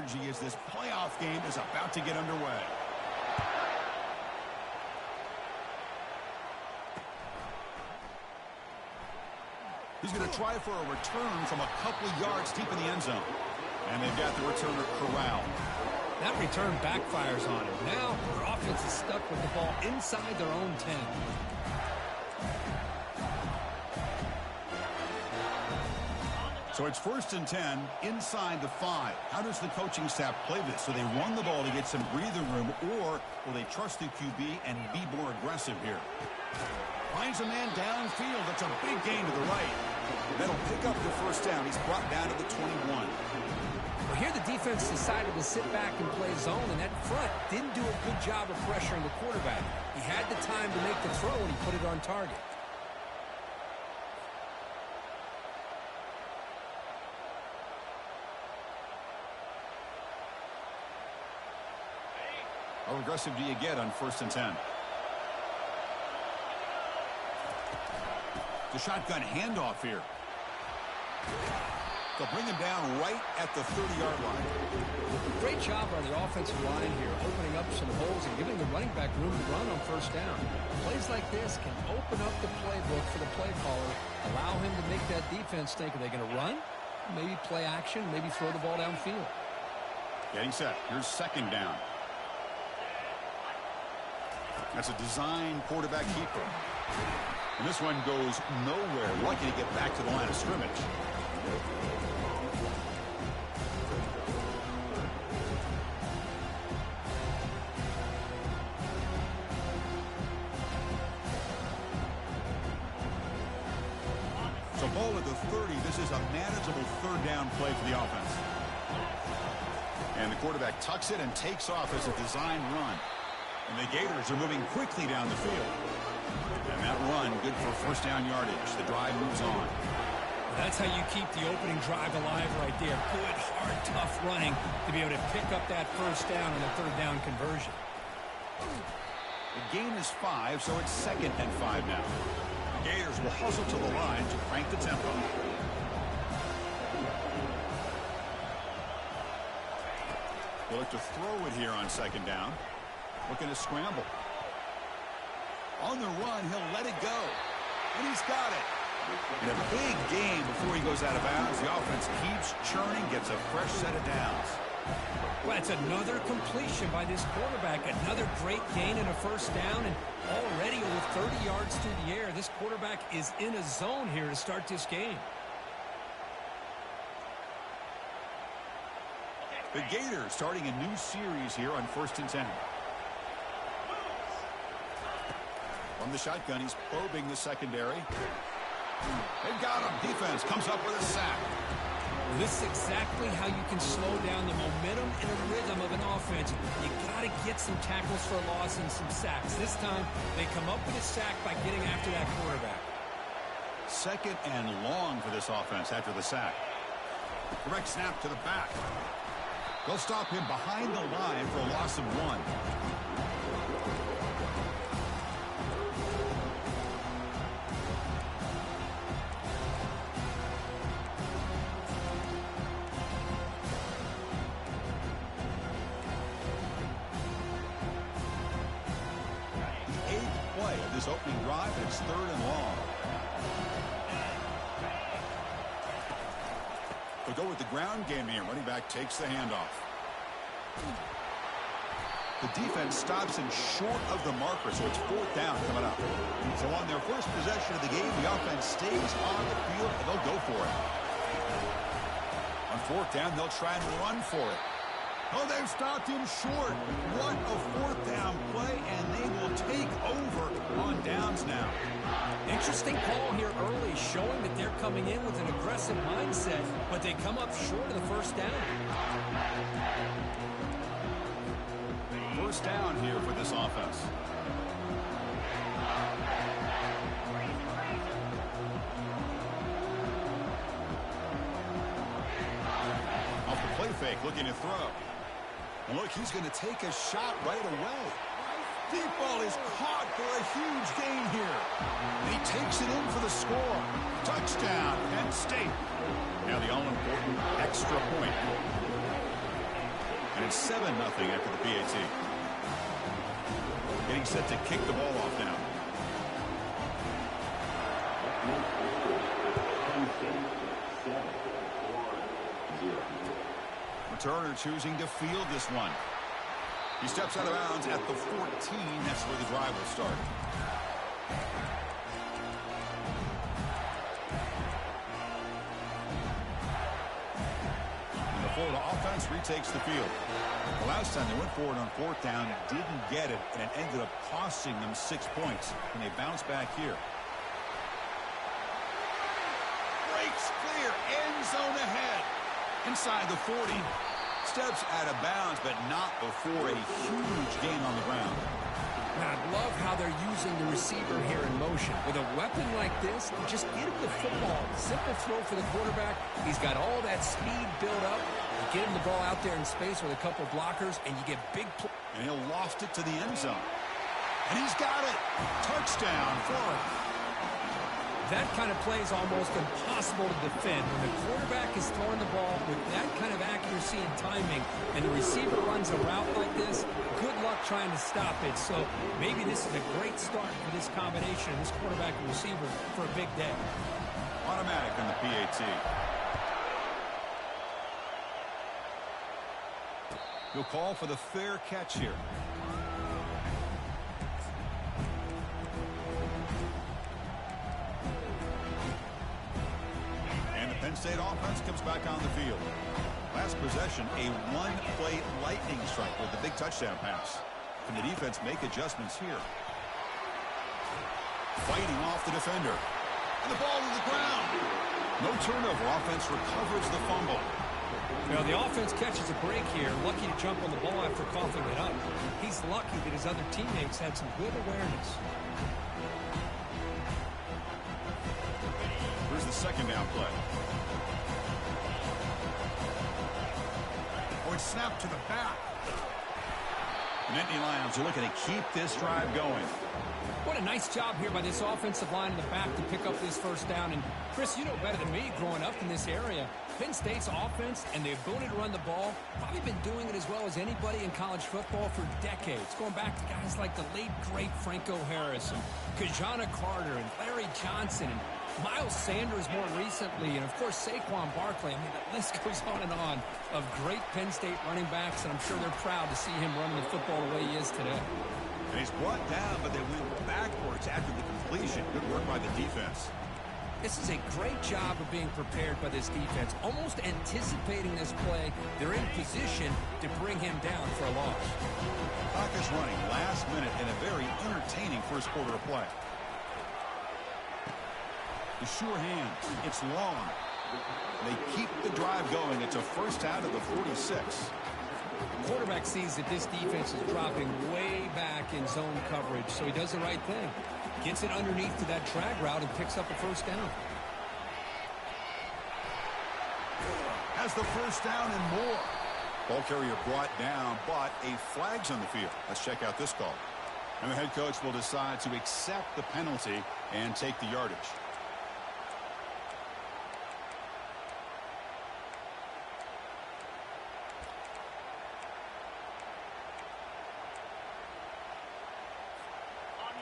energy as this playoff game is about to get underway. He's going to try for a return from a couple of yards deep in the end zone. And they've got the returner corralled. That return backfires on him. Now their offense is stuck with the ball inside their own 10. So it's 1st and 10 inside the 5. How does the coaching staff play this? So they run the ball to get some breathing room, or will they trust the QB and be more aggressive here? Finds a man downfield. That's a big gain to the right. That'll pick up the first down. He's brought down to the 21. Well, here the defense decided to sit back and play zone, and that front didn't do a good job of pressuring the quarterback. He had the time to make the throw, and he put it on target. How aggressive do you get on 1st and 10? The shotgun handoff here. They'll bring him down right at the 30-yard line. Great job on the offensive line here, opening up some holes and giving the running back room to run on 1st down. Plays like this can open up the playbook for the play caller, allow him to make that defense think, are they going to run? Maybe play action, maybe throw the ball downfield. Getting set. Here's 2nd down. That's a design quarterback keeper. And this one goes nowhere. Lucky to get back to the line of scrimmage. So ball at the 30. This is a manageable 3rd down play for the offense. And the quarterback tucks it and takes off as a design run. And the Gators are moving quickly down the field. And that run, good for 1st down yardage. The drive moves on. That's how you keep the opening drive alive right there. Good, hard, tough running to be able to pick up that 1st down and a 3rd down conversion. The gain is 5, so it's 2nd and 5 now. The Gators will hustle to the line to crank the tempo. They'll look to throw it here on 2nd down. Looking to scramble. On the run, he'll let it go. And he's got it. And a big gain before he goes out of bounds. The offense keeps churning, gets a fresh set of downs. Well, it's another completion by this quarterback. Another great gain and a 1st down. And already over 30 yards through the air, this quarterback is in a zone here to start this game. The Gators starting a new series here on 1st and 10. From the shotgun, he's probing the secondary. They've got him. Defense comes up with a sack. This is exactly how you can slow down the momentum and the rhythm of an offense. You got to get some tackles for a loss and some sacks. This time, they come up with a sack by getting after that quarterback. 2nd and long for this offense after the sack. Direct snap to the back. They'll stop him behind the line for a loss of 1. This opening drive, and it's 3rd and long. We'll go with the ground game here. Running back takes the handoff. The defense stops him short of the marker, so it's 4th down coming up. So on their first possession of the game, the offense stays on the field, and they'll go for it. On 4th down, they'll try and run for it. Oh, they've stopped him short. What a 4th down play, and they will take over on downs now. Interesting call here early, showing that they're coming in with an aggressive mindset, but they come up short of the 1st down. 1st down here for this offense. Off the play fake, looking to throw. And look, he's going to take a shot right away. Deep ball is caught for a huge gain here. And he takes it in for the score. Touchdown, Penn State. Now the all-important extra point. And it's 7-0 after the PAT. Getting set to kick the ball off now. Returner choosing to field this one. He steps out of bounds at the 14. That's where the drive will start. And the Florida offense retakes the field. The last time they went forward on 4th down, didn't get it, and it ended up costing them 6 points. And they bounce back here. Breaks clear, end zone ahead. Inside the 40. Steps out of bounds, but not before a huge gain on the ground. Now, I love how they're using the receiver here in motion. With a weapon like this, just get him the football. Simple throw for the quarterback. He's got all that speed built up. You get him the ball out there in space with a couple blockers, and you get big play. And he'll loft it to the end zone. And he's got it. Touchdown, Florida. That kind of play is almost impossible to defend. When the quarterback is throwing the ball with that kind of accuracy and timing, and the receiver runs a route like this, good luck trying to stop it. So maybe this is a great start for this combination, this quarterback and receiver, for a big day. Automatic on the PAT. He'll call for the fair catch here. Penn State offense comes back on the field. Last possession, a one-play lightning strike with the big touchdown pass. Can the defense make adjustments here? Fighting off the defender. And the ball to the ground. No turnover. Offense recovers the fumble. Well, the offense catches a break here. Lucky to jump on the ball after coughing it up. He's lucky that his other teammates had some good awareness. Here's the second down play. Snap to the back. The Nittany Lions are looking to keep this drive going. What a nice job here by this offensive line in the back to pick up this first down. And Chris, you know better than me growing up in this area, Penn State's offense and the ability to run the ball, probably been doing it as well as anybody in college football for decades. Going back to guys like the late, great Franco Harris and Kajana Carter and Larry Johnson and Miles Sanders more recently, and, of course, Saquon Barkley. I mean, the list goes on of great Penn State running backs, and I'm sure they're proud to see him running the football the way he is today. And he's brought down, but they went backwards after the completion. Good work by the defense. This is a great job of being prepared by this defense, almost anticipating this play. They're in position to bring him down for a loss. Clock is running last minute in a very entertaining first quarter of play. The sure hand. It's long. They keep the drive going. It's a first out of the 46. The quarterback sees that this defense is dropping way back in zone coverage, so he does the right thing. Gets it underneath to that drag route and picks up a first down. Has the first down and more. Ball carrier brought down, but a flag's on the field. Let's check out this call. And the head coach will decide to accept the penalty and take the yardage.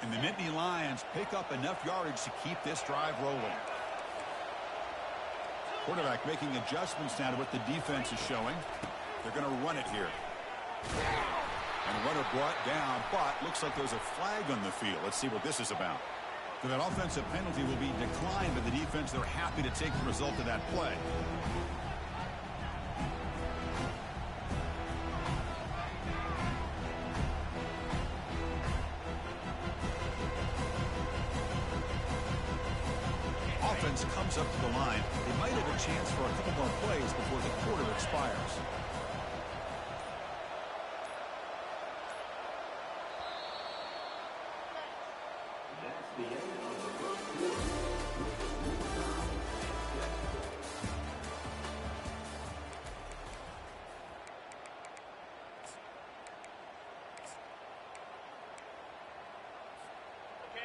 And the Nittany Lions pick up enough yardage to keep this drive rolling. Quarterback making adjustments now to what the defense is showing. They're going to run it here. And runner brought down, but looks like there's a flag on the field. Let's see what this is about. So that offensive penalty will be declined by the defense. They're happy to take the result of that play. Offense comes up to the line. They might have a chance for a couple more plays before the quarter expires.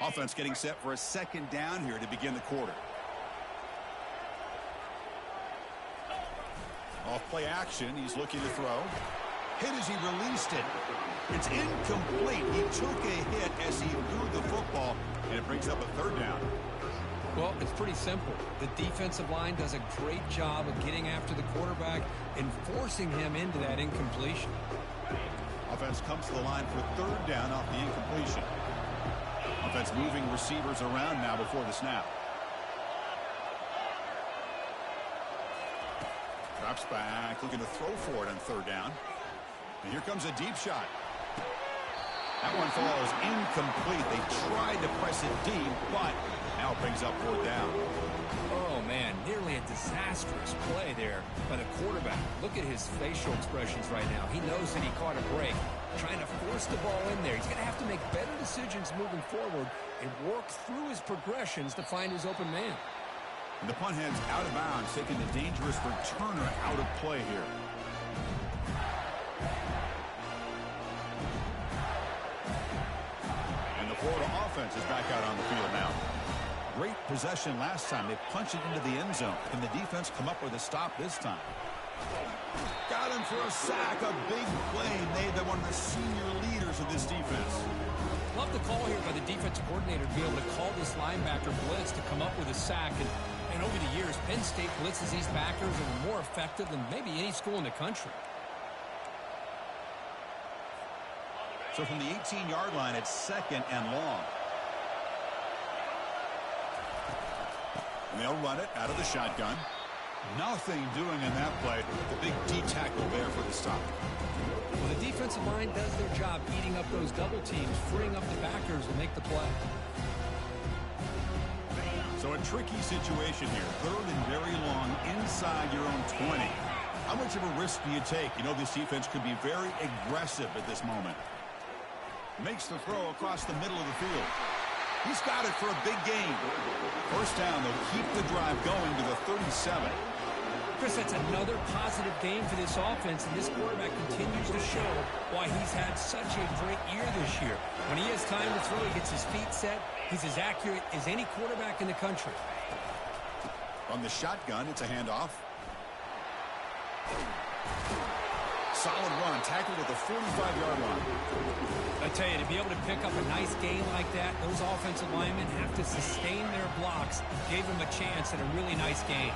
Offense getting set for a second down here to begin the quarter. Off play action. He's looking to throw. Hit as he released it. It's incomplete. He took a hit as he threw the football, and it brings up a third down. Well, it's pretty simple. The defensive line does a great job of getting after the quarterback and forcing him into that incompletion. Offense comes to the line for third down off the incompletion. Offense moving receivers around now before the snap. Drops back, looking to throw for it on third down. And here comes a deep shot. That one falls incomplete. They tried to press it deep, but now it brings up fourth down. Oh, man, nearly a disastrous play there by the quarterback. Look at his facial expressions right now. He knows that he caught a break, trying to force the ball in there. He's going to have to make better decisions moving forward and work through his progressions to find his open man. And the punt heads out of bounds, taking the dangerous returner out of play here. And the Florida offense is back out on the field now. Great possession last time. They punched it into the end zone. Can the defense come up with a stop this time? Got him for a sack. A big play made by one of the senior leaders of this defense. Love the call here by the defensive coordinator to be able to call this linebacker blitz to come up with a sack. And over the years, Penn State blitzes these backers and are more effective than maybe any school in the country. So from the 18-yard line, it's second and long. And they'll run it out of the shotgun. Nothing doing in that play. The big D tackle there for the stop. Well, the defensive line does their job eating up those double teams, freeing up the backers to make the play. So a tricky situation here. Third and very long inside your own 20. How much of a risk do you take? You know this defense could be very aggressive at this moment. Makes the throw across the middle of the field. He's got it for a big gain. First down, they'll keep the drive going to the 37. Chris, that's another positive game for this offense, and this quarterback continues to show why he's had such a great year this year. When he has time to throw, he gets his feet set. He's as accurate as any quarterback in the country. From the shotgun, it's a handoff. Solid run, tackled at the 45-yard line. I tell you, to be able to pick up a nice gain like that, those offensive linemen have to sustain their blocks. Gave them a chance at a really nice gain.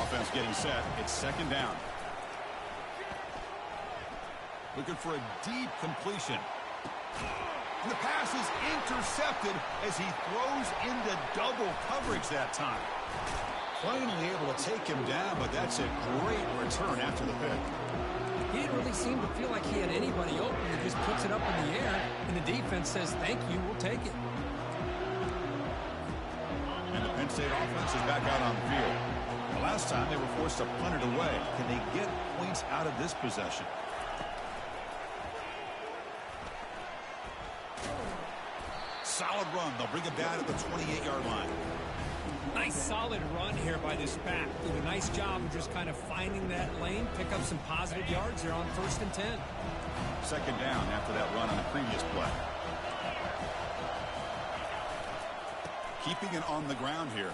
Offense getting set. It's second down. Looking for a deep completion. And the pass is intercepted as he throws into double coverage that time. Finally able to take him down, but that's a great return after the pick. He didn't really seem to feel like he had anybody open. He just puts it up in the air, and the defense says, thank you, we'll take it. And the Penn State offense is back out on the field. The last time they were forced to punt it away. Can they get points out of this possession? Solid run. They'll bring it down at the 28-yard line. Nice solid run here by this back. Did a nice job of just kind of finding that lane, pick up some positive yards there on 1st and 10. Second down after that run on the previous play. Keeping it on the ground here.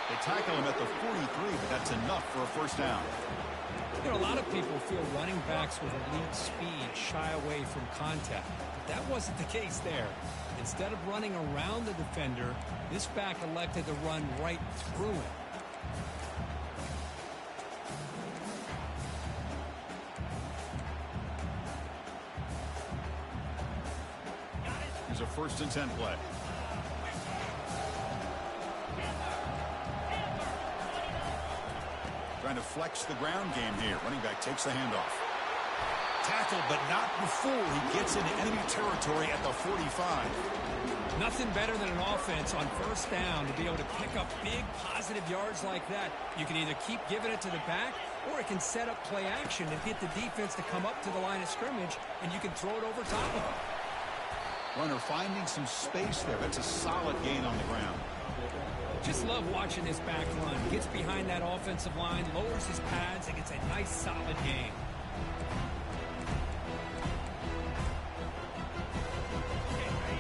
They tackle him at the 43, but that's enough for a first down. You know, a lot of people feel running backs with elite speed shy away from contact. But that wasn't the case there. Instead of running around the defender, this back elected to run right through him. Here's a 1st and 10 play. Trying to flex the ground game here. Running back takes the handoff. Tackled, but not before he gets into enemy territory at the 45. Nothing better than an offense on 1st down to be able to pick up big positive yards like that. You can either keep giving it to the back, or it can set up play action and get the defense to come up to the line of scrimmage, and you can throw it over top of them. Runner finding some space there. That's a solid gain on the ground. Just love watching this back run. Gets behind that offensive line, lowers his pads, and gets a nice solid gain.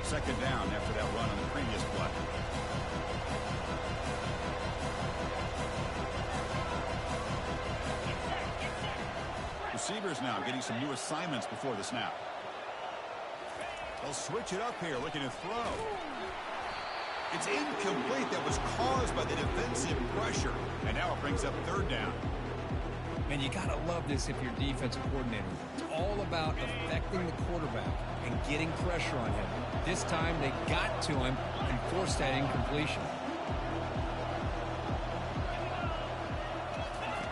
Second down after that run on the previous play. Receivers now getting some new assignments before the snap. They'll switch it up here, looking to throw. It's incomplete. That was caused by the defensive pressure. And now it brings up third down. And you got to love this if you're defensive coordinator. It's all about affecting the quarterback and getting pressure on him. This time they got to him and forced that incompletion.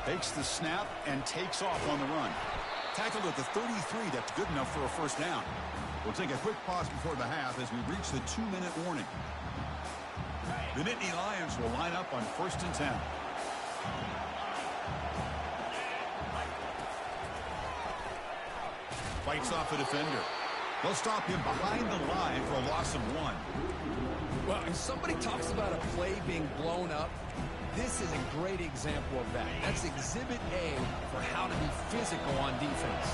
Takes the snap and takes off on the run. Tackled at the 33. That's good enough for a first down. We'll take a quick pause before the half as we reach the 2-minute warning. The Nittany Lions will line up on 1st and 10. Fights off a defender. They'll stop him behind the line for a loss of 1. Well, if somebody talks about a play being blown up, this is a great example of that. That's exhibit A for how to be physical on defense.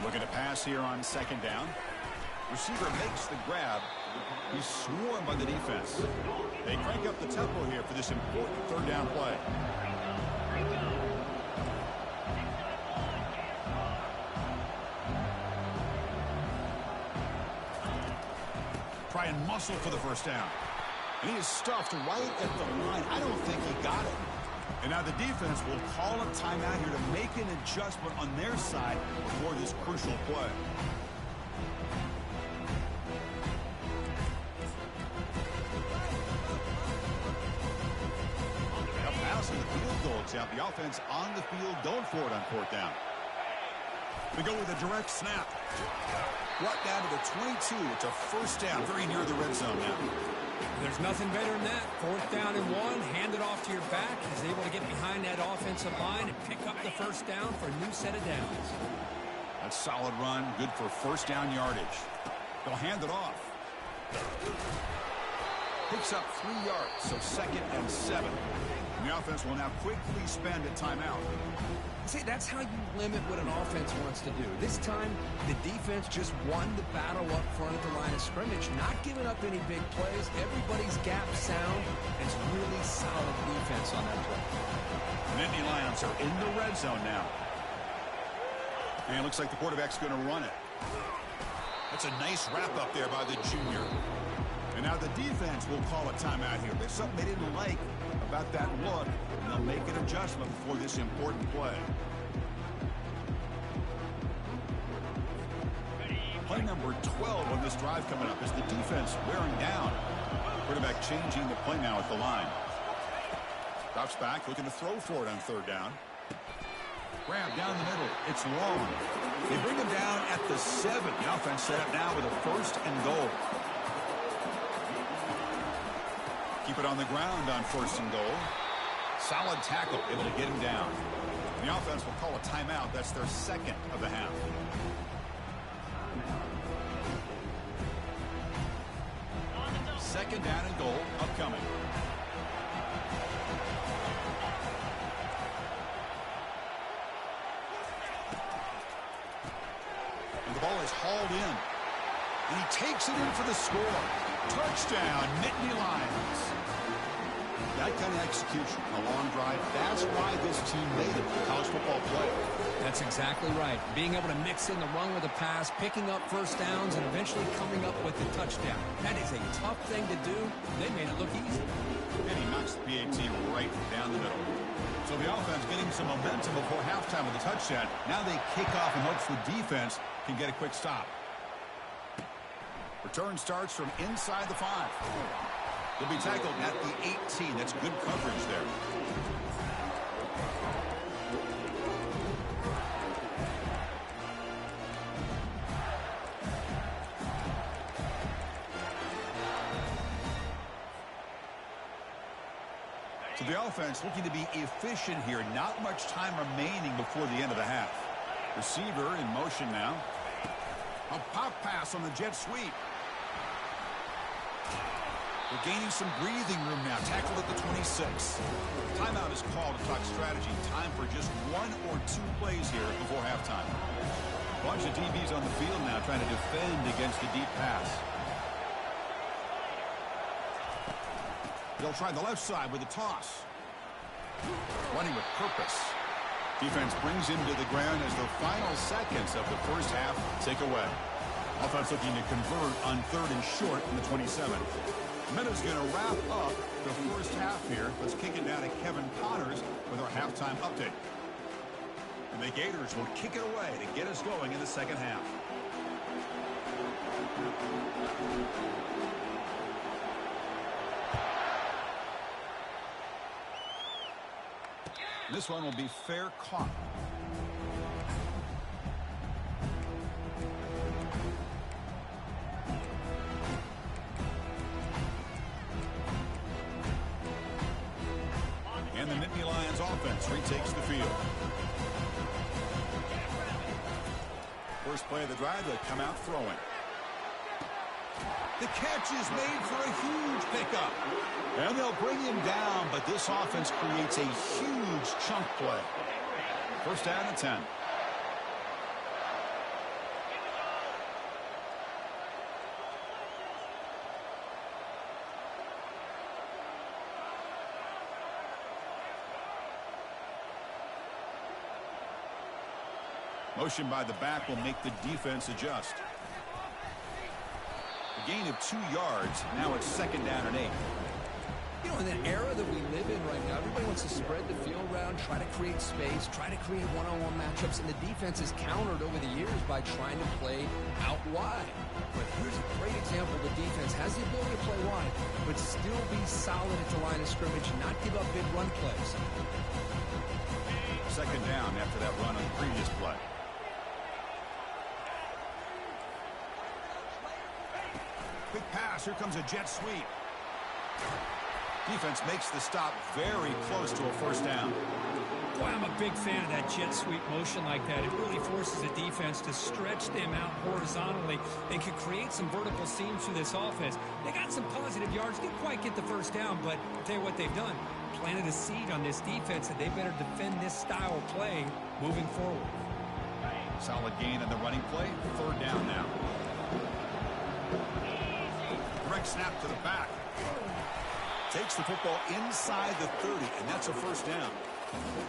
Looking to pass here on 2nd down. Receiver makes the grab. He's swarmed by the defense. They crank up the tempo here for this important 3rd down play. Try and muscle for the first down. And he is stuffed right at the line. I don't think he got it. And now the defense will call a timeout here to make an adjustment on their side before this crucial play. A pass in the field goal attempt. The offense on the field going for it on 4th down. We go with a direct snap. Brought down to the 22. It's a first down, very near the red zone now. There's nothing better than that. 4th down and 1. Hand it off to your back. He's able to get behind that offensive line and pick up the first down for a new set of downs. That's solid run. Good for first down yardage. They'll hand it off. Picks up 3 yards, so 2nd and 7. And the offense will now quickly spend a timeout. See, that's how you limit what an offense wants to do. This time, the defense just won the battle up front at the line of scrimmage, not giving up any big plays. Everybody's gap sound. It's really solid defense on that play. The Nittany Lions are in the red zone now. And it looks like the quarterback's going to run it. That's a nice wrap up there by the junior. And now the defense will call a timeout here. There's something they didn't like about that look, and they'll make an adjustment before this important play. Play number 12 on this drive coming up is the defense wearing down. Quarterback changing the play now at the line. Drops back, looking to throw for it on 3rd down. Grab down the middle. It's long. They bring him down at the 7. The offense set up now with a 1st and goal. Keep it on the ground on 1st and goal. Solid tackle, able to get him down. The offense will call a timeout. That's their 2nd of the half. Second down and goal upcoming. And the ball is hauled in. And he takes it in for the score. Touchdown, Nittany Lions. That kind of execution, a long drive, that's why this team made it for college football play. That's exactly right. Being able to mix in the run with a pass, picking up first downs, and eventually coming up with the touchdown. That is a tough thing to do. They made it look easy. And he knocks the PAT right down the middle. So the offense getting some momentum before halftime with a touchdown. Now they kick off in hopes the defense can get a quick stop. Return starts from inside the 5. They'll be tackled at the 18. That's good coverage there. So the offense looking to be efficient here. Not much time remaining before the end of the half. Receiver in motion now. A pop pass on the jet sweep. They're gaining some breathing room now. Tackled at the 26. Timeout is called to talk strategy. Time for just 1 or 2 plays here before halftime. Bunch of DBs on the field now trying to defend against the deep pass. They'll try the left side with a toss. Running with purpose. Defense brings him to the ground as the final seconds of the first half tick away. Offense looking to convert on 3rd and short in the 27. Minna's going to wrap up the first half here. Let's kick it down to Kevin Connors with our halftime update. And the Gators will kick it away to get us going in the second half. This one will be fair caught. And the Nittany Lions offense retakes the field. First play of the drive, they come out throwing. The catch is made for a huge pickup. And they'll bring him down, but this offense creates a huge chunk play. First down and 10. Motion by the back will make the defense adjust. A gain of 2 yards. Now it's 2nd down and 8. You know, in the era that we live in right now, everybody wants to spread the field around, try to create space, try to create one-on-one matchups, and the defense is countered over the years by trying to play out wide. But here's a great example. The defense has the ability to play wide, but still be solid at the line of scrimmage, not give up big run plays. 2nd down after that run on the previous play. Quick pass. Here comes a jet sweep. Defense makes the stop very close to a first down. Boy, I'm a big fan of that jet sweep motion like that. It really forces the defense to stretch them out horizontally and can create some vertical seams through this offense. They got some positive yards. Didn't quite get the first down, but I'll tell you what they've done. Planted a seed on this defense that they better defend this style of play moving forward. Solid gain on the running play. 3rd down now. Direct snap to the back. Takes the football inside the 30, and that's a first down.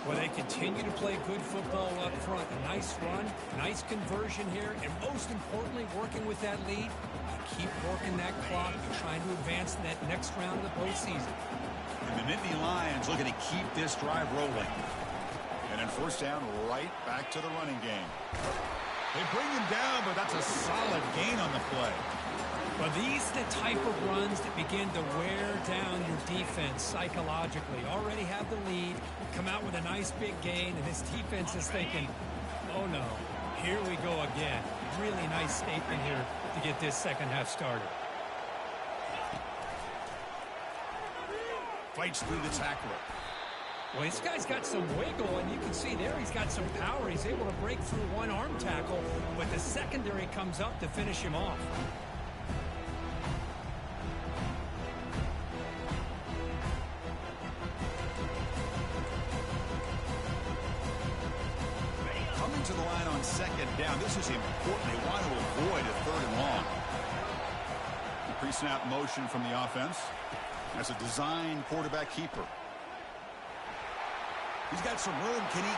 Well, they continue to play good football up front. A nice run, nice conversion here, and most importantly, working with that lead, keep working that clock and trying to advance in that next round of the postseason. And the Nittany Lions looking to keep this drive rolling. And then first down, right back to the running game. They bring him down, but that's a solid gain on the play. Well, these are the type of runs that begin to wear down your defense psychologically. Already have the lead, come out with a nice big gain, and this defense is thinking, oh no, here we go again. Really nice statement here to get this second half started. Fights through the tackler. Well, this guy's got some wiggle, and you can see there he's got some power. He's able to break through one arm tackle, but the secondary comes up to finish him off. Coming to the line on 2nd down. This is important. They want to avoid a 3rd and long. The pre-snap motion from the offense as a design quarterback keeper. He's got some room. Can he